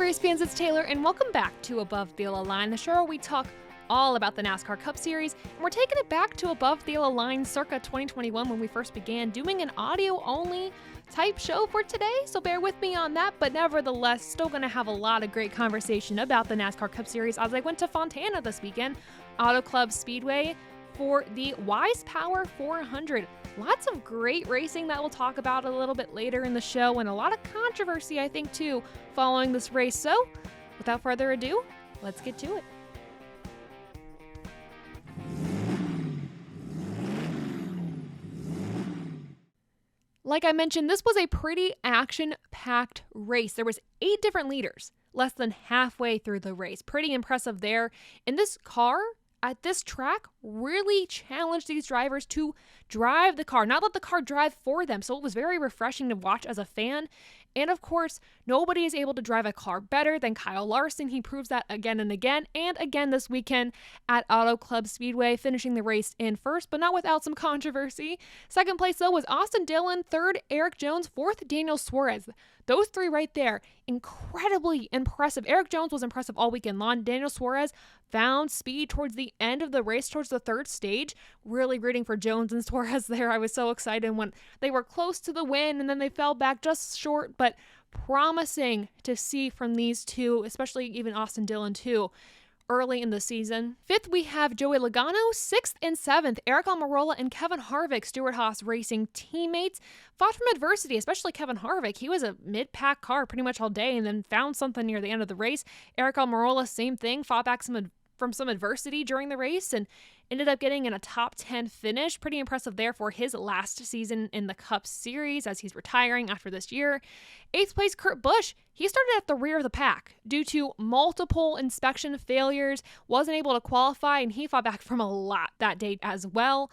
race fans, it's Taylor, and welcome back to Above the Yellow Line, the show where we talk all about the NASCAR Cup Series, and we're taking it back to Above the Yellow Line circa 2021 when we first began doing an audio-only type show for today, so bear with me on that, but nevertheless, still going to have a lot of great conversation about the NASCAR Cup Series as I went to Fontana this weekend, Auto Club Speedway, for the Wise Power 400. Lots of great racing that we'll talk about a little bit later in the show, and a lot of controversy, I think, too, following this race. So, without further ado, let's get to it. Like I mentioned, this was a pretty action-packed race. There was 8 different leaders less than halfway through the race. Pretty impressive there. And this car at this track really challenged these drivers to drive the car, not let the car drive for them. So it was very refreshing to watch as a fan. And of course, nobody is able to drive a car better than Kyle Larson. He proves that again and again this weekend at Auto Club Speedway, finishing the race in first, but not without some controversy. Second place, though, was Austin Dillon. Third, Eric Jones. Fourth, Daniel Suarez. Those 3 right there, incredibly impressive. Eric Jones was impressive all weekend long. Daniel Suarez found speed towards the end of the race, towards the third stage. Really rooting for Jones and Suarez there. I was so excited when they were close to the win and then they fell back just short, but promising to see from these two, especially even Austin Dillon too, early in the season. 5th, we have Joey Logano. 6th and 7th, Eric Almirola and Kevin Harvick, Stewart-Haas Racing teammates, fought from adversity, especially Kevin Harvick. He was a mid-pack car pretty much all day and then found something near the end of the race. Eric Almirola, same thing, fought back from some adversity during the race and ended up getting in a top 10 finish. Pretty impressive there for his last season in the Cup Series as he's retiring after this year. 8th place, Kurt Busch. He started at the rear of the pack due to multiple inspection failures, wasn't able to qualify, and he fought back from a lot that day as well.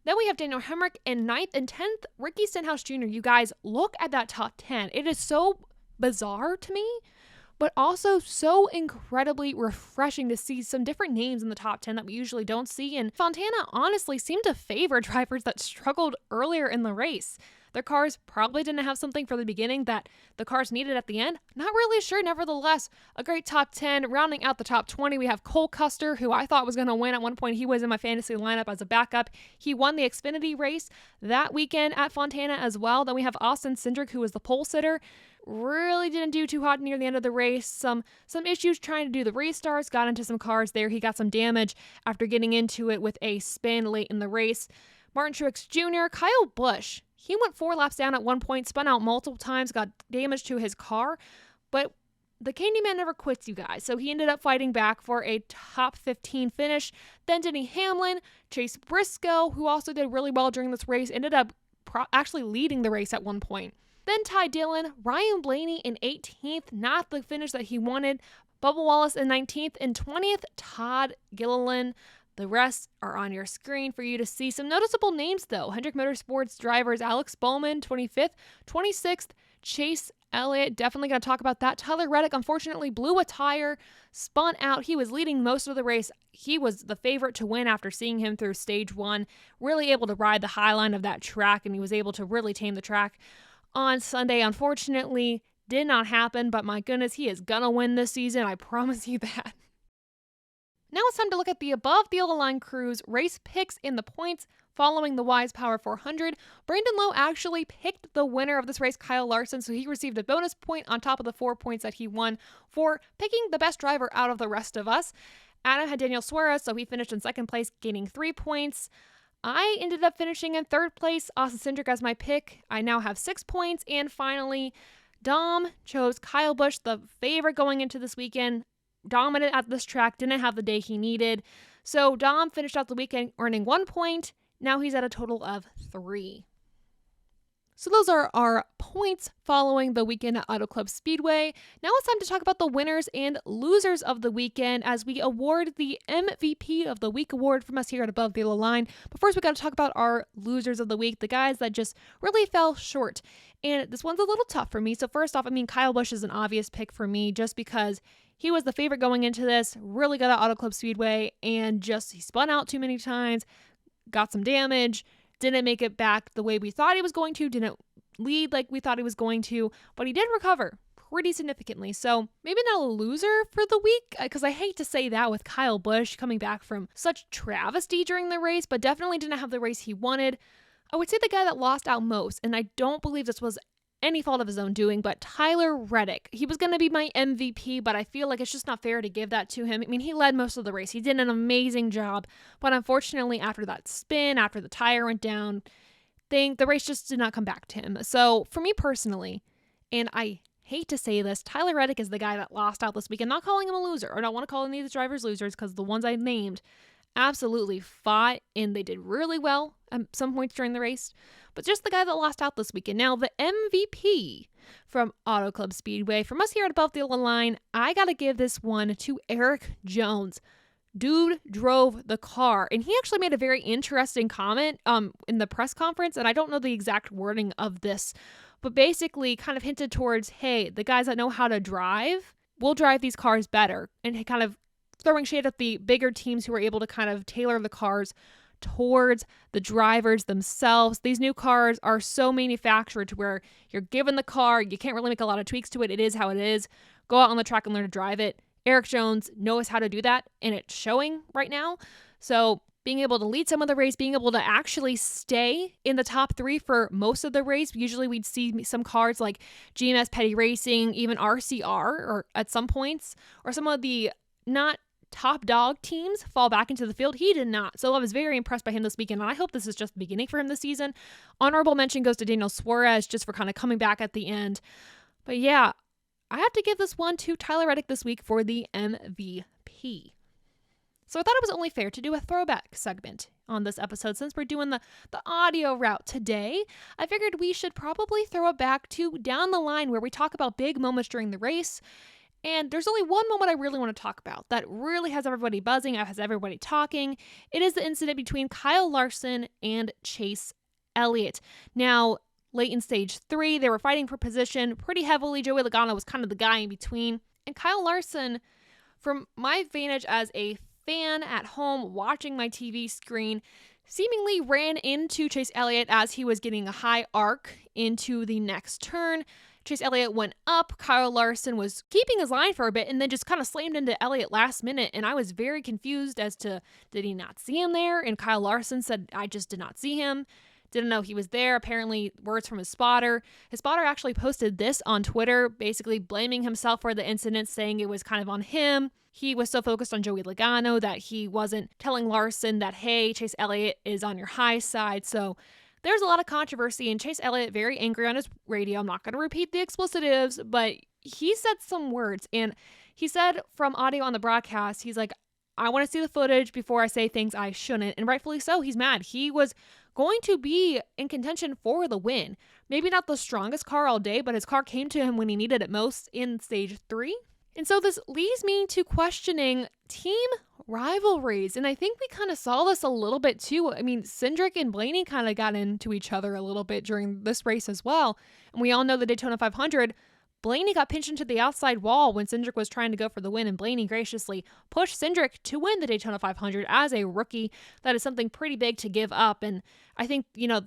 Then we have Daniel Hemrick in 9th and 10th, Ricky Stenhouse Jr. You guys, look at that top 10. It is so bizarre to me, but also so incredibly refreshing to see some different names in the top 10 that we usually don't see. And Fontana honestly seemed to favor drivers that struggled earlier in the race. Their cars probably didn't have something for the beginning that the cars needed at the end. Not really sure. Nevertheless, a great top 10. Rounding out the top 20, we have Cole Custer, who I thought was going to win at one point. He was in my fantasy lineup as a backup. He won the Xfinity race that weekend at Fontana as well. Then we have Austin Cindric, who was the pole sitter. Really didn't do too hot near the end of the race. Some issues trying to do the restarts, got into some cars there. He got some damage after getting into it with a spin late in the race. Martin Truex Jr., Kyle Busch, he went 4 laps down at one point, spun out multiple times, got damage to his car, but the Candyman never quits, you guys, so he ended up fighting back for a top 15 finish. Then Denny Hamlin, Chase Briscoe, who also did really well during this race, ended up actually leading the race at one point. Then Ty Dillon, Ryan Blaney in 18th, not the finish that he wanted. Bubba Wallace in 19th, and 20th, Todd Gilliland. The rest are on your screen for you to see. Some noticeable names, though. Hendrick Motorsports drivers Alex Bowman, 25th. 26th, Chase Elliott. Definitely going to talk about that. Tyler Reddick, unfortunately, blew a tire, spun out. He was leading most of the race. He was the favorite to win after seeing him through stage 1. Really able to ride the high line of that track, and he was able to really tame the track on Sunday. Unfortunately, did not happen, but my goodness, he is gonna win this season. I promise you that. Now it's time to look at the Above the Yellow Line Crew's race picks in the points following the Wise Power 400. Brandon Lowe actually picked the winner of this race, Kyle Larson, so he received a bonus point on top of the 4 points that he won for picking the best driver out of the rest of us. Adam had Daniel Suarez, so he finished in second place, gaining 3 points. I ended up finishing in third place, Austin Cindric as my pick. I now have 6 points. And finally, Dom chose Kyle Busch, the favorite going into this weekend. Dominant at this track, didn't have the day he needed. So Dom finished out the weekend earning 1 point. Now he's at a total of 3. So those are our points following the weekend at Auto Club Speedway. Now it's time to talk about the winners and losers of the weekend as we award the MVP of the Week award from us here at Above the Yellow Line. But first, we got to talk about our losers of the week, the guys that just really fell short. And this one's a little tough for me. So first off, Kyle Busch is an obvious pick for me just because he was the favorite going into this, really good at Auto Club Speedway, and just he spun out too many times, got some damage, didn't make it back the way we thought he was going to, didn't lead like we thought he was going to, but he did recover pretty significantly. So maybe not a loser for the week, because I hate to say that with Kyle Busch coming back from such travesty during the race, but definitely didn't have the race he wanted. I would say the guy that lost out most, and I don't believe this was any fault of his own doing, but Tyler Reddick. He was going to be my MVP, but I feel like it's just not fair to give that to him. I mean, he led most of the race. He did an amazing job, but unfortunately, after that spin, after the tire went down, the race just did not come back to him. So for me personally, and I hate to say this, Tyler Reddick is the guy that lost out this week. I'm not calling him a loser, or I don't want to call any of the drivers losers, because the ones I named absolutely fought and they did really well at some points during the race, but just the guy that lost out this weekend. Now, the MVP from Auto Club Speedway, from us here at Above the Yellow Line, I gotta give this one to Eric Jones. Dude drove the car, and he actually made a very interesting comment in the press conference, and I don't know the exact wording of this, but basically kind of hinted towards, hey, the guys that know how to drive will drive these cars better, and kind of throwing shade at the bigger teams who are able to kind of tailor the cars towards the drivers themselves. These new cars are so manufactured to where you're given the car, you can't really make a lot of tweaks to it. It is how it is. Go out on the track and learn to drive it. Eric Jones knows how to do that, and it's showing right now. So being able to lead some of the race, being able to actually stay in the top 3 for most of the race. Usually we'd see some cars like GMS Petty Racing, even RCR, or at some points, or some of the not top dog teams fall back into the field. He did not. So I was very impressed by him this weekend, and I hope this is just the beginning for him this season. Honorable mention goes to Daniel Suarez, just for kind of coming back at the end. But yeah, I have to give this one to Tyler Reddick this week for the MVP. So I thought it was only fair to do a throwback segment on this episode. Since we're doing the audio route today, I figured we should probably throw it back to down the line where we talk about big moments during the race. And there's only one moment I really want to talk about that really has everybody buzzing, has everybody talking. It is the incident between Kyle Larson and Chase Elliott. Now, late in stage 3, they were fighting for position pretty heavily. Joey Logano was kind of the guy in between. And Kyle Larson, from my vantage as a fan at home watching my TV screen, seemingly ran into Chase Elliott as he was getting a high arc into the next turn. Chase Elliott went up. Kyle Larson was keeping his line for a bit and then just kind of slammed into Elliott last minute. And I was very confused as to, did he not see him there? And Kyle Larson said, I just did not see him. Didn't know he was there. Apparently, words from his spotter. His spotter actually posted this on Twitter, basically blaming himself for the incident, saying it was kind of on him. He was so focused on Joey Logano that he wasn't telling Larson that, hey, Chase Elliott is on your high side. So there's a lot of controversy, and Chase Elliott very angry on his radio. I'm not going to repeat the explicitives, but he said some words, and he said from audio on the broadcast, he's like, I want to see the footage before I say things I shouldn't, and rightfully so. He's mad. He was going to be in contention for the win. Maybe not the strongest car all day, but his car came to him when he needed it most in stage 3. And so this leads me to questioning team rivalries. And I think we kind of saw this a little bit too. I mean, Cindric and Blaney kind of got into each other a little bit during this race as well. And we all know the Daytona 500, Blaney got pinched into the outside wall when Cindric was trying to go for the win, and Blaney graciously pushed Cindric to win the Daytona 500 as a rookie. That is something pretty big to give up. And I think,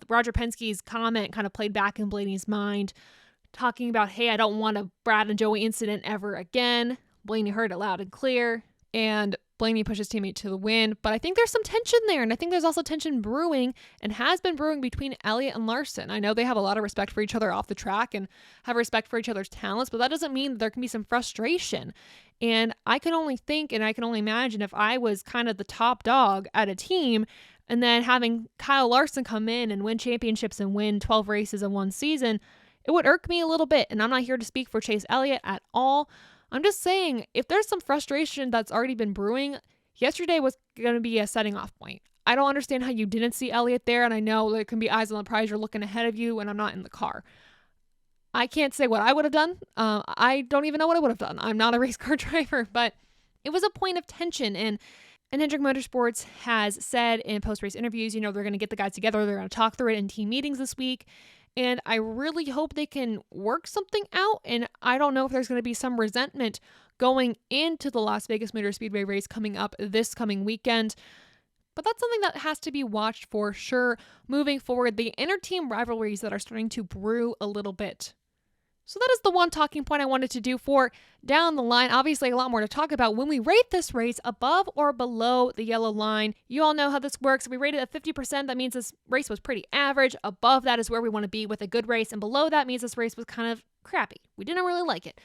Roger Penske's comment kind of played back in Blaney's mind, talking about, hey, I don't want a Brad and Joey incident ever again. Blaney heard it loud and clear, and Blaney pushed his teammate to the win. But I think there's some tension there, and I think there's also tension brewing and has been brewing between Elliott and Larson. I know they have a lot of respect for each other off the track and have respect for each other's talents, but that doesn't mean that there can be some frustration. And I can only think and I can only imagine if I was kind of the top dog at a team and then having Kyle Larson come in and win championships and win 12 races in one season, it would irk me a little bit. And I'm not here to speak for Chase Elliott at all. I'm just saying, if there's some frustration that's already been brewing, yesterday was going to be a setting off point. I don't understand how you didn't see Elliott there, and I know there can be eyes on the prize. You're looking ahead of you, and I'm not in the car. I can't say what I would have done. I don't even know what I would have done. I'm not a race car driver, but it was a point of tension, and Hendrick Motorsports has said in post-race interviews, they're going to get the guys together. They're going to talk through it in team meetings this week. And I really hope they can work something out. And I don't know if there's going to be some resentment going into the Las Vegas Motor Speedway race coming up this coming weekend. But that's something that has to be watched for sure moving forward. The inter-team rivalries that are starting to brew a little bit. So that is the one talking point I wanted to do for down the line. Obviously, a lot more to talk about when we rate this race above or below the yellow line. You all know how this works. We rate it at 50%. That means this race was pretty average. Above that is where we want to be with a good race. And below that means this race was kind of crappy. We didn't really like it.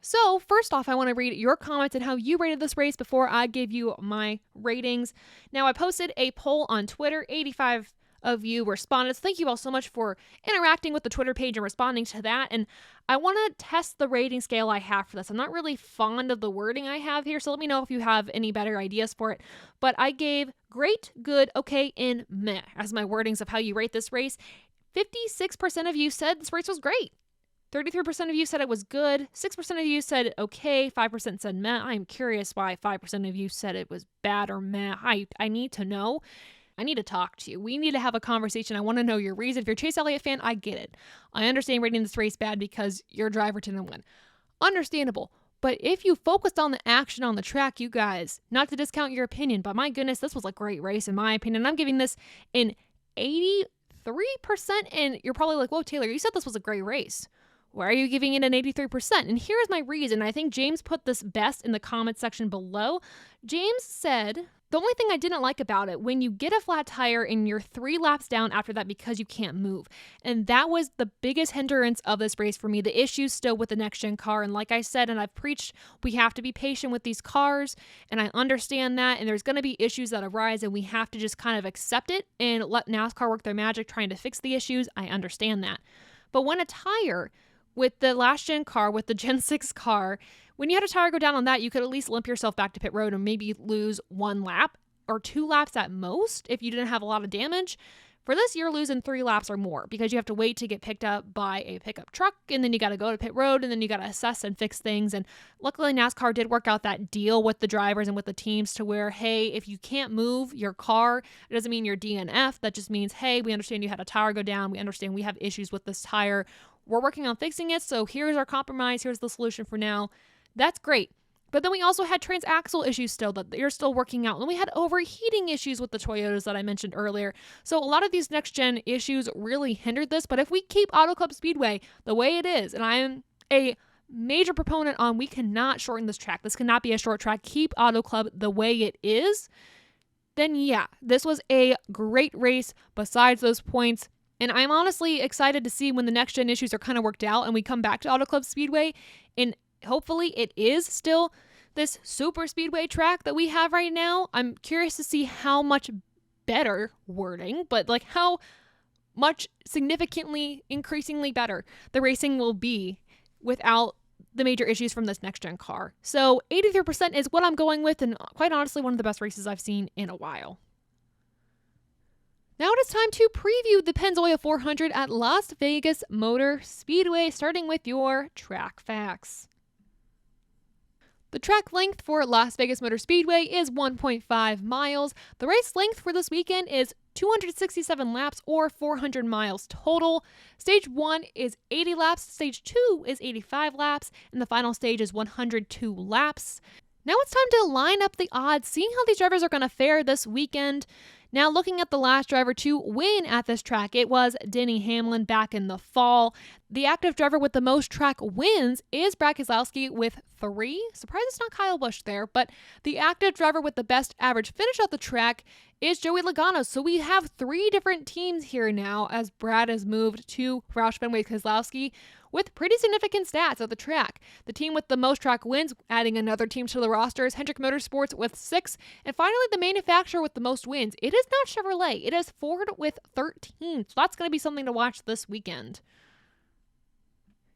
So first off, I want to read your comments and how you rated this race before I give you my ratings. Now, I posted a poll on Twitter. 85 of you responded. So thank you all so much for interacting with the Twitter page and responding to that. And I want to test the rating scale I have for this. I'm not really fond of the wording I have here, so let me know if you have any better ideas for it. But I gave great, good, okay, and meh as my wordings of how you rate this race. 56% of you said this race was great. 33% of you said it was good. 6% of you said okay. 5% said meh. I'm curious why 5% of you said it was bad or meh. I need to know. I need to talk to you. We need to have a conversation. I want to know your reason. If you're a Chase Elliott fan, I get it. I understand rating this race bad because your driver didn't win. Understandable. But if you focused on the action on the track, you guys, not to discount your opinion, but my goodness, this was a great race in my opinion. I'm giving this an 83%. And you're probably like, whoa, Taylor, you said this was a great race. Why are you giving it an 83%? And here's my reason. I think James put this best in the comment section below. James said, the only thing I didn't like about it, when you get a flat tire and you're 3 laps down after that because you can't move. And that was the biggest hindrance of this race for me. The issues still with the next-gen car. And like I said, and I've preached, we have to be patient with these cars. And I understand that. And there's going to be issues that arise and we have to just kind of accept it and let NASCAR work their magic trying to fix the issues. I understand that. But when a tire with the last gen car, with the Gen 6 car, when you had a tire go down on that, you could at least limp yourself back to pit road and maybe lose 1 lap or 2 laps at most if you didn't have a lot of damage. For this, you're losing 3 laps or more because you have to wait to get picked up by a pickup truck, and then you got to go to pit road, and then you got to assess and fix things. And luckily, NASCAR did work out that deal with the drivers and with the teams to where, hey, if you can't move your car, it doesn't mean you're DNF. That just means, hey, we understand you had a tire go down. We understand we have issues with this tire. We're working on fixing it, so here's our compromise. Here's the solution for now. That's great. But then we also had transaxle issues still that you're still working out. And we had overheating issues with the Toyotas that I mentioned earlier. So a lot of these next-gen issues really hindered this. But if we keep Auto Club Speedway the way it is, and I am a major proponent on we cannot shorten this track. This cannot be a short track. Keep Auto Club the way it is. Then yeah, this was a great race besides those points. And I'm honestly excited to see when the next-gen issues are kind of worked out and we come back to Auto Club Speedway. And hopefully it is still this super speedway track that we have right now. I'm curious to see how much better wording, but like how much significantly, increasingly better the racing will be without the major issues from this next-gen car. So 83% is what I'm going with, and quite honestly, one of the best races I've seen in a while. Now it is time to preview the Pennzoil 400 at Las Vegas Motor Speedway, starting with your track facts. The track length for Las Vegas Motor Speedway is 1.5 miles. The race length for this weekend is 267 laps or 400 miles total. Stage 1 is 80 laps, Stage 2 is 85 laps, and the final stage is 102 laps. Now it's time to line up the odds, seeing how these drivers are going to fare this weekend. Now, looking at the last driver to win at this track, it was Denny Hamlin back in the fall. The active driver with the most track wins is Brad Keselowski with 3. Surprised it's not Kyle Busch there, but the active driver with the best average finish at the track is Joey Logano. So we have 3 different teams here now as Brad has moved to Roush Fenway Keselowski with pretty significant stats at the track. The team with the most track wins, adding another team to the roster, is Hendrick Motorsports with 6. And finally, the manufacturer with the most wins. It is not Chevrolet. It is Ford with 13. So that's going to be something to watch this weekend.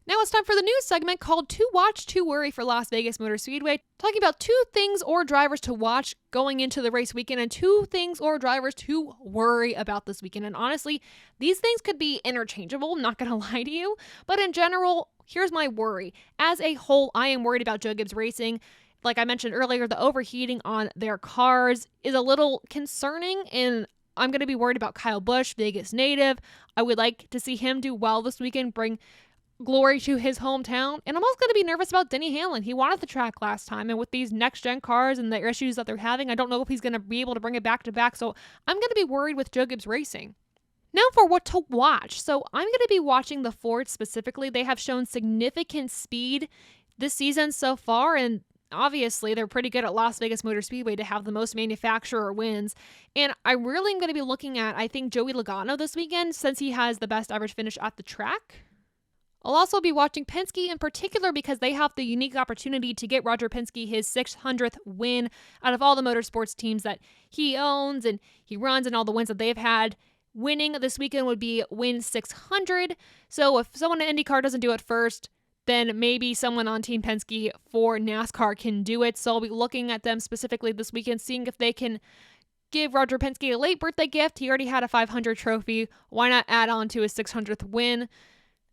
Now it's time for the news segment called To Watch, To Worry for Las Vegas Motor Speedway, talking about 2 things or drivers to watch going into the race weekend and 2 things or drivers to worry about this weekend. And honestly, these things could be interchangeable, I'm not going to lie to you, but in general, here's my worry. As a whole, I am worried about Joe Gibbs Racing. Like I mentioned earlier, the overheating on their cars is a little concerning, and I'm going to be worried about Kyle Busch, Vegas native. I would like to see him do well this weekend, bring glory to his hometown. And I'm also going to be nervous about Denny Hamlin. He wanted the track last time, and with these next-gen cars and the issues that they're having, I don't know if he's going to be able to bring it back to back. So I'm going to be worried with Joe Gibbs Racing. Now for what to watch. So I'm going to be watching the Fords specifically. They have shown significant speed this season so far, and obviously they're pretty good at Las Vegas Motor Speedway to have the most manufacturer wins. And I really am going to be looking at, I think, Joey Logano this weekend since he has the best average finish at the track. I'll also be watching Penske in particular because they have the unique opportunity to get Roger Penske his 600th win out of all the motorsports teams that he owns and he runs and all the wins that they've had. Winning this weekend would be win 600. So if someone in IndyCar doesn't do it first, then maybe someone on Team Penske for NASCAR can do it. So I'll be looking at them specifically this weekend, seeing if they can give Roger Penske a late birthday gift. He already had a 500 trophy. Why not add on to his 600th win?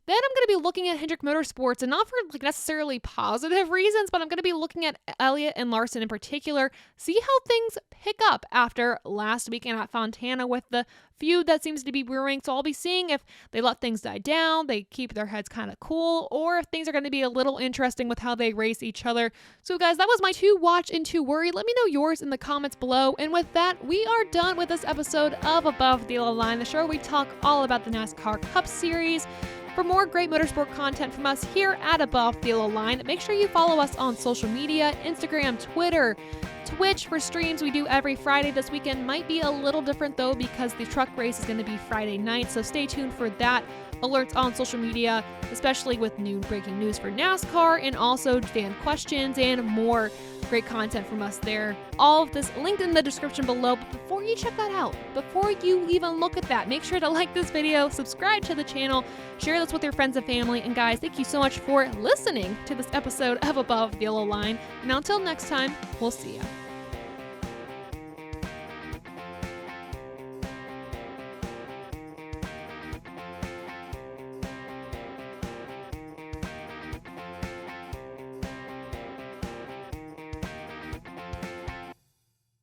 Then I'm going to be looking at Hendrick Motorsports, and not for necessarily positive reasons, but I'm going to be looking at Elliott and Larson in particular, see how things pick up after last weekend at Fontana with the feud that seems to be brewing. So I'll be seeing if they let things die down, they keep their heads kind of cool, or if things are going to be a little interesting with how they race each other. So guys, that was my to watch and to worry. Let me know yours in the comments below. And with that, we are done with this episode of Above the Yellow Line, the show where we talk all about the NASCAR Cup Series. For more great motorsport content from us here at Above the Yellow Line, make sure you follow us on social media, Instagram, Twitter, Twitch for streams we do every Friday. This weekend might be a little different though because the truck race is going to be Friday night, so stay tuned for that. Alerts on social media, especially with new breaking news for NASCAR and also fan questions and more great content from us there. All of this linked in the description below. But before you check that out, before you even look at that, make sure to like this video, subscribe to the channel, share this with your friends and family. And guys, thank you so much for listening to this episode of Above the Yellow Line. And until next time, we'll see ya.